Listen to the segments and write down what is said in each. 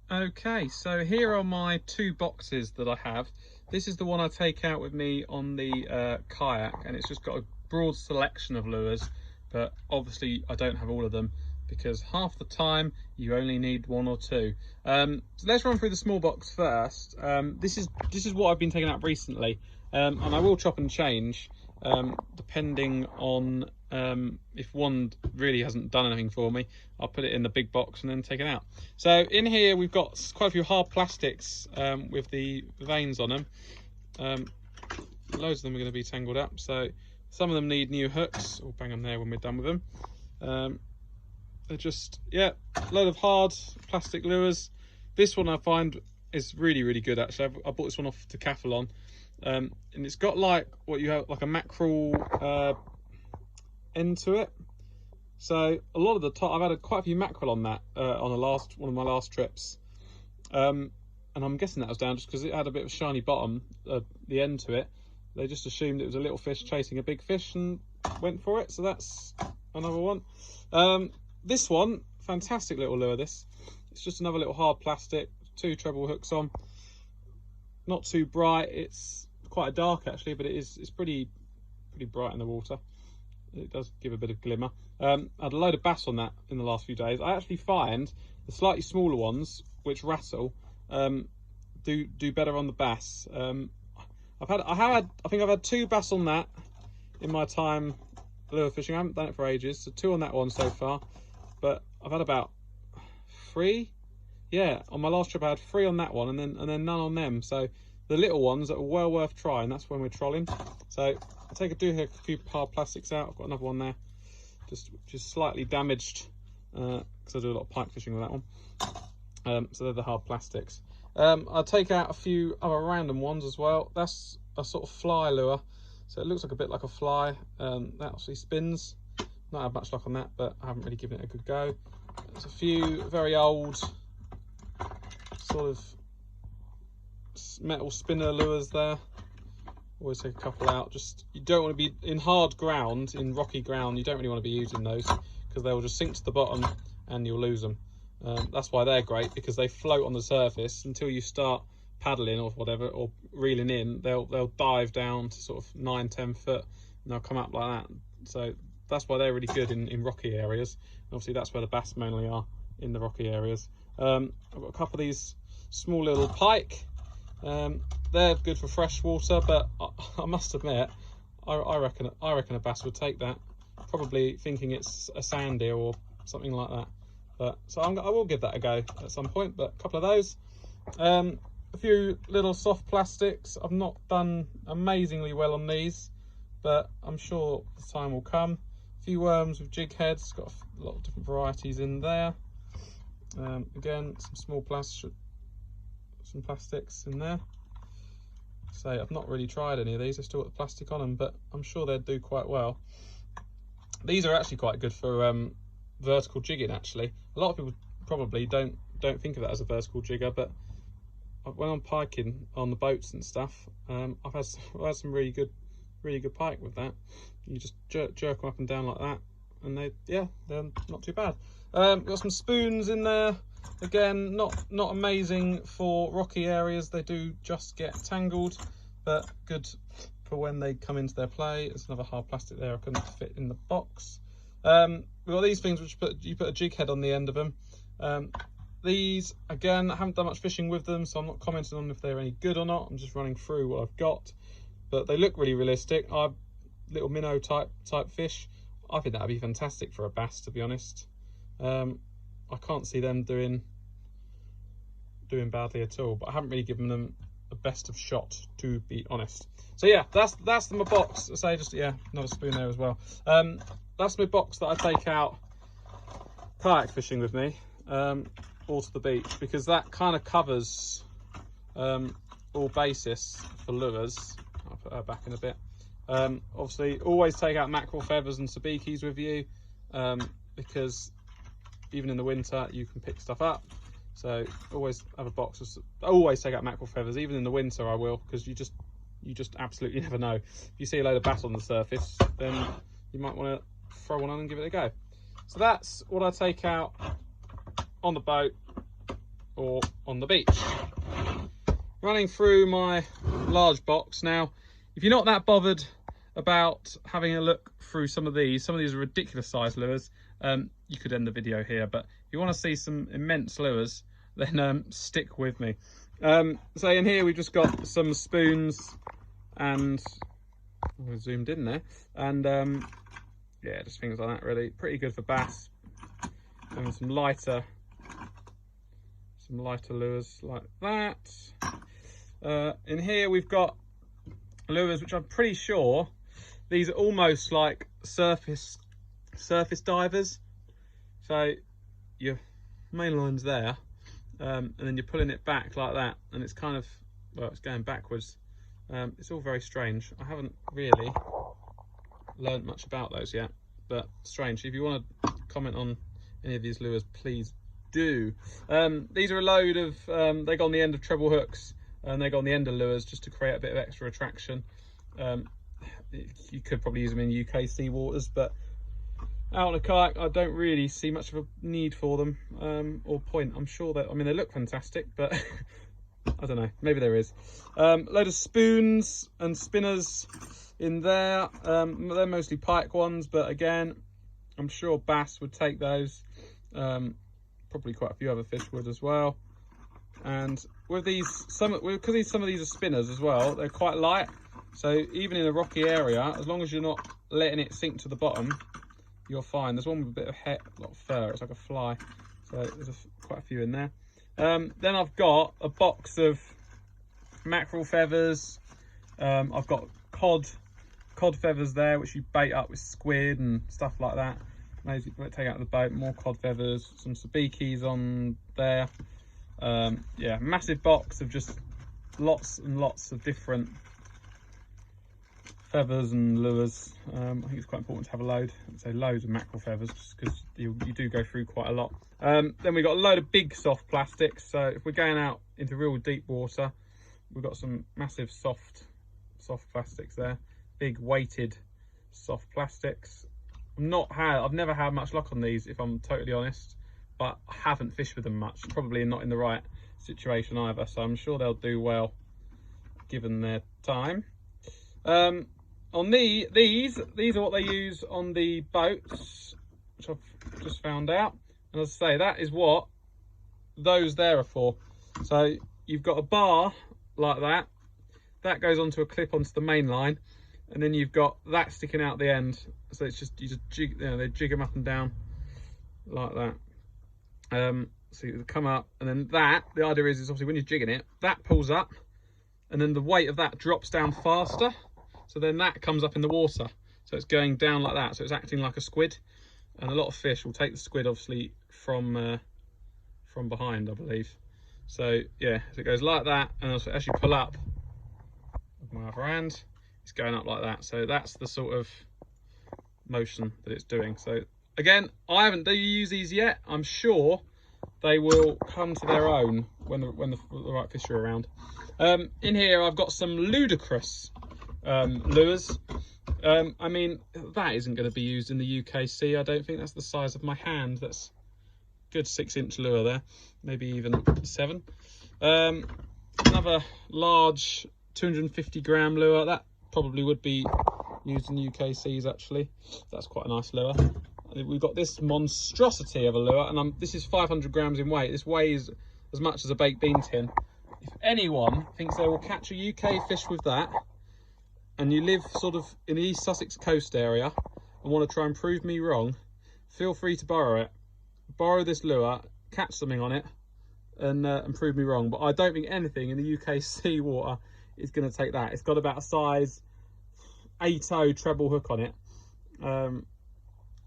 Okay, so here are my two boxes that I have. This is the one I take out with me on the kayak, and it's just got a broad selection of lures, but obviously I don't have all of them because half the time you only need one or two. So let's run through the small box first. This is what I've been taking out recently, and I will chop and change depending on if one really hasn't done anything for me. I'll put it in the big box and then take it out. So in here we've got quite a few hard plastics with the veins on them. Loads of them are going to be tangled up, so some of them need new hooks. We'll bang them there when we're done with them. They're just, yeah, a load of hard plastic lures. This one I find is really good actually. I bought this one off Decathlon, and it's got like what you have, like a mackerel end to it. So a lot of the time I've had quite a few mackerel on that on one of my last trips, and I'm guessing that was down just because it had a bit of a shiny bottom, the end to it. They just assumed it was a little fish chasing a big fish and went for it. So that's another one. This one, fantastic little lure. It's just another little hard plastic, 2 treble hooks on. Not too bright. It's quite dark actually, but it's pretty bright in the water. It does give a bit of glimmer. I had a load of bass on that in the last few days. I actually find the slightly smaller ones, which rattle, do better on the bass. I think I've had 2 bass on that in my time lure fishing. I haven't done it for ages, so 2 on that one so far. But I've had about 3. Yeah, on my last trip I had 3 on that one, and then none on them. So the little ones are well worth trying. That's when we're trolling. So I'll do a few hard plastics out. I've got another one there, just slightly damaged because I do a lot of pike fishing with that one. So they're the hard plastics. I'll take out a few other random ones as well. That's a sort of fly lure, so it looks like a bit like a fly. That actually spins. Not had much luck on that, but I haven't really given it a good go. There's a few very old sort of metal spinner lures there. Always take a couple out. Just, you don't want to be in hard ground, in rocky ground. You don't really want to be using those because they will just sink to the bottom and you'll lose them. That's why they're great, because they float on the surface until you start paddling or whatever, or reeling in. They'll dive down to sort of 9-10 foot and they'll come up like that. So that's why they're really good in rocky areas. Obviously that's where the bass mainly are, in the rocky areas. I've got a couple of these small little pike. They're good for fresh water, but I must admit, I reckon a bass would take that, probably thinking it's a sand eel or something like that. But so I will give that a go at some point. But a couple of those, a few little soft plastics. I've not done amazingly well on these, but I'm sure the time will come. A few worms with jig heads, got a lot of different varieties in there. Again, some small plastics in there. So I've not really tried any of these. I've still got the plastic on them, but I'm sure they'd do quite well. These are actually quite good for vertical jigging. Actually, a lot of people probably don't think of that as a vertical jigger, but when I'm piking on the boats and stuff, I've had some really good pike with that. You just jerk them up and down like that, and they're not too bad. Got some spoons in there. Again, not amazing for rocky areas. They do just get tangled, but good for when they come into their play. There's another hard plastic there I couldn't fit in the box. We've got these things which you put a jig head on the end of them. These, again, I haven't done much fishing with them, so I'm not commenting on if they're any good or not. I'm just running through what I've got, but they look really realistic. Little minnow type fish. I think that'd be fantastic for a bass, to be honest. I can't see them doing badly at all, but I haven't really given them the best of shot, to be honest. So yeah, that's my box. I say, just, yeah, another spoon there as well. That's my box that I take out kayak fishing with me, or to the beach, because that kind of covers all basis for lures. I'll put her back in a bit. Obviously, always take out mackerel feathers and sabikis with you, because even in the winter you can pick stuff up. So always have a box of, always take out mackerel feathers, even in the winter I will, because you just absolutely never know. If you see a load of bass on the surface, then you might want to throw one on and give it a go. So that's what I take out on the boat or on the beach. Running through my large box now. If you're not that bothered about having a look through some of these are ridiculous sized lures, you could end the video here, but if you want to see some immense lures, then stick with me. So in here we've just got some spoons, and we're zoomed in there, and yeah, just things like that, really pretty good for bass. And some lighter lures like that. In here we've got lures which I'm pretty sure these are almost like surface divers. So your main line's there, and then you're pulling it back like that, and it's kind of, well, it's going backwards. It's all very strange. I haven't really learned much about those yet, but strange. If you want to comment on any of these lures, please do. These are a load of, they go on the end of treble hooks, and they go on the end of lures just to create a bit of extra attraction. You could probably use them in UK sea waters, but out on a kayak I don't really see much of a need for them, or point. I'm sure that, I mean, they look fantastic, but I don't know, maybe there is. Load of spoons and spinners in there. They're mostly pike ones, but again, I'm sure bass would take those. Probably quite a few other fish would as well. And with these, because some of these are spinners as well, they're quite light. So even in a rocky area, as long as you're not letting it sink to the bottom, you're fine. There's one with a bit of a lot of fur. It's like a fly. So there's quite a few in there. Then I've got a box of mackerel feathers. I've got cod feathers there, which you bait up with squid and stuff like that. Maybe take out of the boat. More cod feathers, some sabikis on there. Yeah, massive box of just lots and lots of different feathers and lures. I think it's quite important to have a load. I'd say loads of mackerel feathers, just because you do go through quite a lot. Then we've got a load of big soft plastics. So if we're going out into real deep water, we've got some massive soft plastics there. Big weighted soft plastics. I've never had much luck on these, if I'm totally honest, but I haven't fished with them much. Probably not in the right situation either. So I'm sure they'll do well given their time. On these are what they use on the boats, which I've just found out. And as I say, that is what those there are for. So you've got a bar like that. That goes onto a clip onto the main line, and then you've got that sticking out the end. So it's just, you just jig, they jig them up and down like that. So you come up, and then the idea is obviously when you're jigging it, that pulls up, and then the weight of that drops down faster. So then that comes up in the water. So it's going down like that. So it's acting like a squid. And a lot of fish will take the squid, obviously, from behind, I believe. So yeah, so it goes like that. And also as you pull up with my other hand, it's going up like that. So that's the sort of motion that it's doing. So again, I haven't used these yet. I'm sure they will come to their own when the right fish are around. In here, I've got some ludicrous lures. I mean, that isn't going to be used in the UK sea. I don't think. That's the size of my hand. That's a good 6-inch lure there, maybe even 7. Another large 250 gram lure. That probably would be used in UK seas actually. That's quite a nice lure. We've got this monstrosity of a lure, and this is 500 grams in weight. This weighs as much as a baked bean tin. If anyone thinks they will catch a UK fish with that, and you live sort of in the East Sussex coast area and want to try and prove me wrong, feel free to borrow it. Borrow this lure, catch something on it, and prove me wrong. But I don't think anything in the UK sea water is going to take that. It's got about a size 8.0 treble hook on it.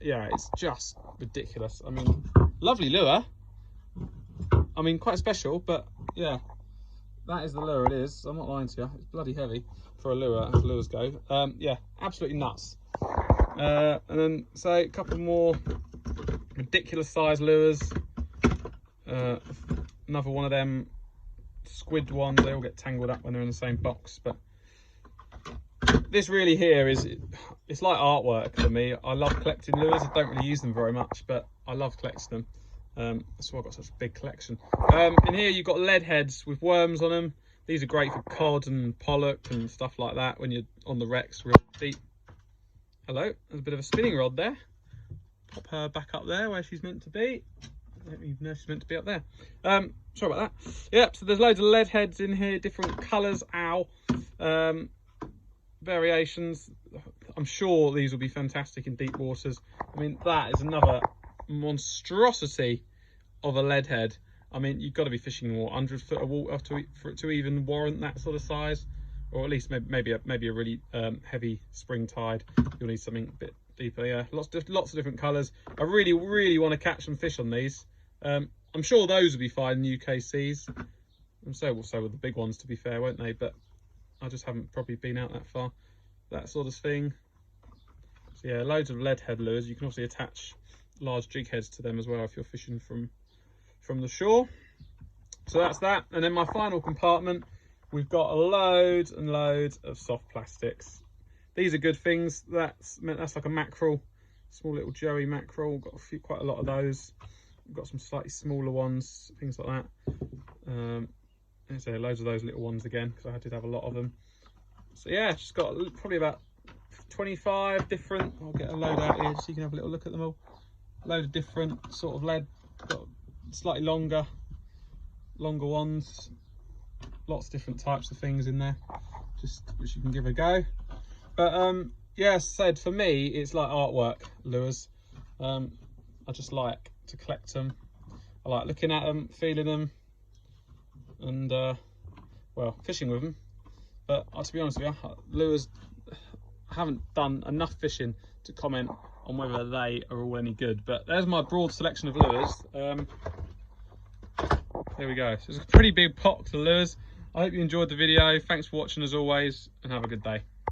Yeah, it's just ridiculous. I mean, lovely lure. I mean, quite special, but yeah, that is the lure it is. I'm not lying to you. It's bloody heavy for a lure, as lures go. Yeah, absolutely nuts. And then, say, a couple more ridiculous size lures. Another one of them squid ones. They all get tangled up when they're in the same box. But this really here it's like artwork for me. I love collecting lures. I don't really use them very much, but I love collecting them. That's why I've got such a big collection. In here you've got lead heads with worms on them. These are great for cod and pollock and stuff like that when you're on the wrecks real deep. Hello, there's a bit of a spinning rod there. Pop her back up there where she's meant to be. I don't even know she's meant to be up there. Sorry about that. Yep, so there's loads of lead heads in here, different colours, variations. I'm sure these will be fantastic in deep waters. I mean, that is another monstrosity of a lead head. I mean, you've got to be fishing 100 foot of water for it to even warrant that sort of size, or at least maybe a really heavy spring tide. You'll need something a bit deeper. Yeah, lots of different colours. I really want to catch some fish on these. I'm sure those will be fine in UK seas, and so will the big ones, to be fair, won't they? But I just haven't probably been out that far. That sort of thing. So yeah, loads of lead head lures. You can also attach large jig heads to them as well if you're fishing from the shore. So that's that. And then my final compartment, we've got loads and loads of soft plastics. These are good things. That's like a mackerel, small little Joey mackerel. Got quite a lot of those. We've got some slightly smaller ones, things like that. So loads of those little ones again, because I did have a lot of them. So yeah, just got probably about 25 different. I'll get a load out here so you can have a little look at them all. Load of different sort of lead. Got slightly longer ones. Lots of different types of things in there, just which you can give a go. But yeah, as I said, for me, it's like artwork lures. I just like to collect them. I like looking at them, feeling them, and well, fishing with them. But to be honest with you, lures, I haven't done enough fishing to comment on whether they are all any good. But there's my broad selection of lures. There we go. So it's a pretty big box of lures. I hope you enjoyed the video. Thanks for watching as always, and have a good day.